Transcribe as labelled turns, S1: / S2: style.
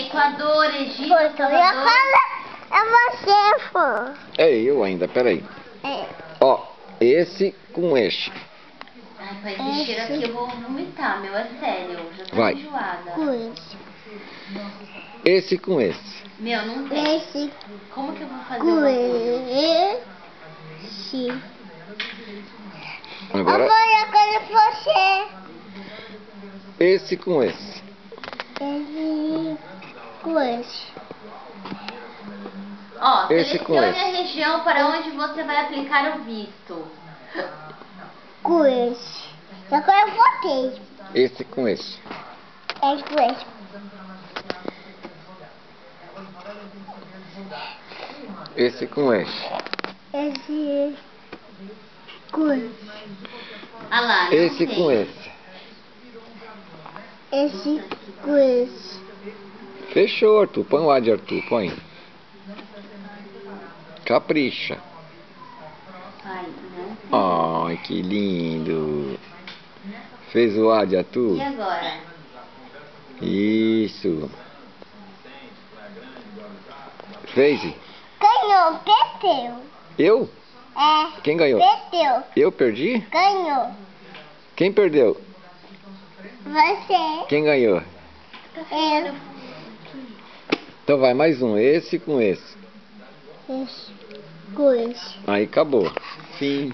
S1: Equador, Egito,
S2: Foi,
S1: Salvador.
S2: é você, pô.
S3: É eu ainda, peraí.
S2: É.
S3: Ó, esse com este.
S1: Ai, pai, esse cheiro aqui eu vou vomitar, meu, é sério. Eu já tô
S3: Vai.
S1: enjoada.
S2: Coisa.
S3: Esse com esse.
S1: Meu, não tem.
S2: Esse.
S1: Como que eu vou fazer o bagulho?
S2: Esse.
S3: Agora,
S2: Eu vou você.
S3: esse com esse.
S2: Esse. Coisa.
S1: Ó,
S3: Esse com
S1: selecione a
S3: esse.
S1: região para onde você vai aplicar o visto.
S2: Coisa. Agora eu botei.
S3: Esse com esse.
S2: Esse coisa.
S3: Esse com esse.
S2: Esse. Coisa.
S1: Ah lá, não
S3: Esse
S1: tem.
S3: com esse.
S2: Esse. Coisa.
S3: Fechou, Arthur. Põe o A de Arthur, põe. Capricha.
S1: Ai, não tem.
S3: Ai, que lindo. Fez o A de Arthur?
S1: E agora?
S3: Isso. Fez?
S2: Ganhou, perdeu.
S3: Eu?
S2: É.
S3: Quem ganhou?
S2: Perdeu.
S3: Eu perdi?
S2: Ganhou.
S3: Quem perdeu?
S2: Você.
S3: Quem ganhou?
S2: Eu.
S3: Então vai, mais um. Esse com esse.
S2: Esse. Coisa.
S3: Aí acabou. Fim.